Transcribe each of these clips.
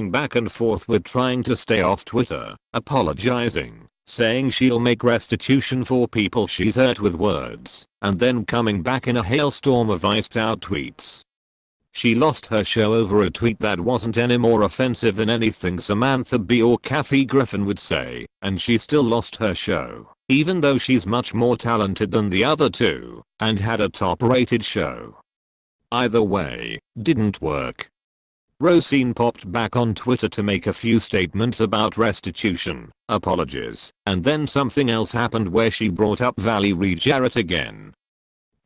back and forth with trying to stay off Twitter, apologizing, saying she'll make restitution for people she's hurt with words, and then coming back in a hailstorm of iced out tweets. She lost her show over a tweet that wasn't any more offensive than anything Samantha Bee or Kathy Griffin would say, and she still lost her show, even though she's much more talented than the other two, and had a top-rated show. Either way, didn't work. Roseanne popped back on Twitter to make a few statements about restitution, apologies, and then something else happened where she brought up Valerie Jarrett again.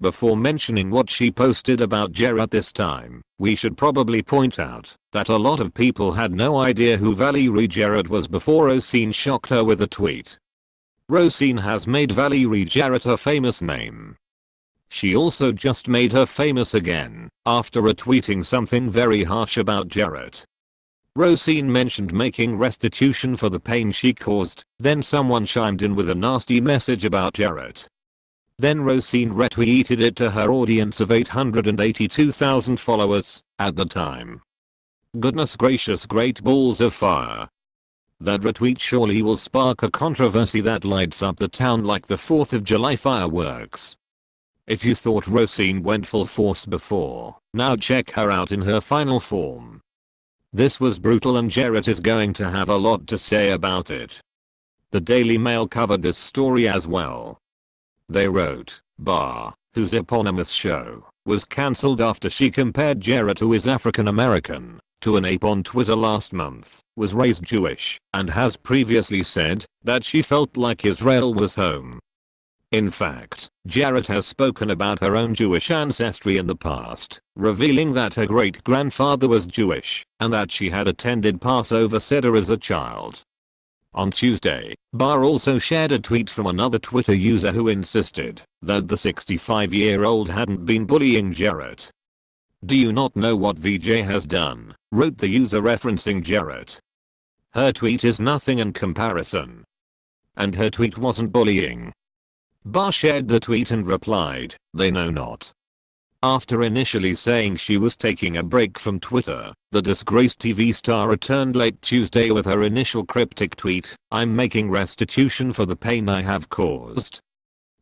Before mentioning what she posted about Jarrett this time, we should probably point out that a lot of people had no idea who Valerie Jarrett was before Roseanne shocked her with a tweet. Roseanne has made Valerie Jarrett a famous name. She also just made her famous again after retweeting something very harsh about Jarrett. Roseanne mentioned making restitution for the pain she caused, then someone chimed in with a nasty message about Jarrett. Then Roseanne retweeted it to her audience of 882,000 followers at the time. Goodness gracious, great balls of fire. That retweet surely will spark a controversy that lights up the town like the 4th of July fireworks. If you thought Roseanne went full force before, now check her out in her final form. This was brutal and Jarrett is going to have a lot to say about it. The Daily Mail covered this story as well. They wrote, Barr, whose eponymous show was cancelled after she compared Jarrett, who is African American, to an ape on Twitter last month, was raised Jewish, and has previously said that she felt like Israel was home. In fact, Jarrett has spoken about her own Jewish ancestry in the past, revealing that her great-grandfather was Jewish, and that she had attended Passover Seder as a child. On Tuesday, Barr also shared a tweet from another Twitter user who insisted that the 65-year-old hadn't been bullying Jarrett. "Do you not know what VJ has done?" wrote the user referencing Jarrett. "Her tweet is nothing in comparison. And her tweet wasn't bullying." Barr shared the tweet and replied, "They know not." After initially saying she was taking a break from Twitter, the disgraced TV star returned late Tuesday with her initial cryptic tweet, "I'm making restitution for the pain I have caused."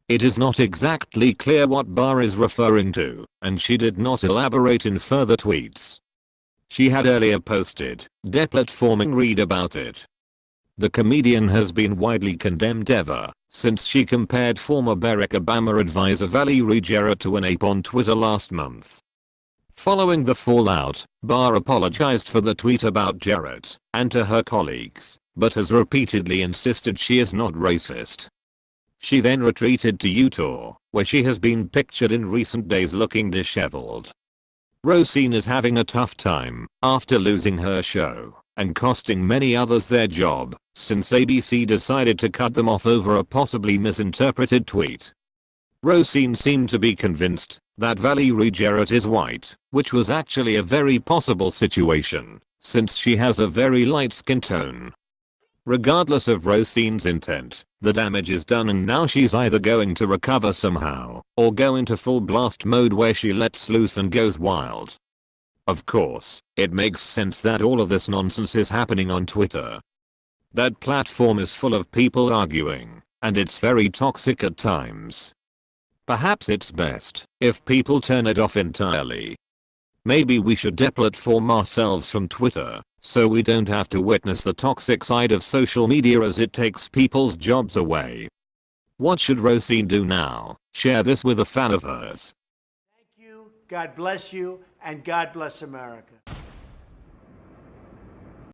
It is not exactly clear what Barr is referring to, and she did not elaborate in further tweets. She had earlier posted, deplatforming read about it. The comedian has been widely condemned ever since she compared former Barack Obama advisor Valerie Jarrett to an ape on Twitter last month. Following the fallout, Barr apologized for the tweet about Jarrett and to her colleagues, but has repeatedly insisted she is not racist. She then retreated to Utah, where she has been pictured in recent days looking disheveled. Roseanne is having a tough time after losing her show and costing many others their job since ABC decided to cut them off over a possibly misinterpreted tweet. Roseanne seemed to be convinced that Valerie Jarrett is white, which was actually a very possible situation since she has a very light skin tone. Regardless of Roseanne's intent, the damage is done and now she's either going to recover somehow or go into full blast mode where she lets loose and goes wild. Of course, it makes sense that all of this nonsense is happening on Twitter. That platform is full of people arguing, and it's very toxic at times. Perhaps it's best if people turn it off entirely. Maybe we should deplatform ourselves from Twitter so we don't have to witness the toxic side of social media as it takes people's jobs away. What should Roseanne do now? Share this with a fan of hers. Thank you, God bless you, and God bless America.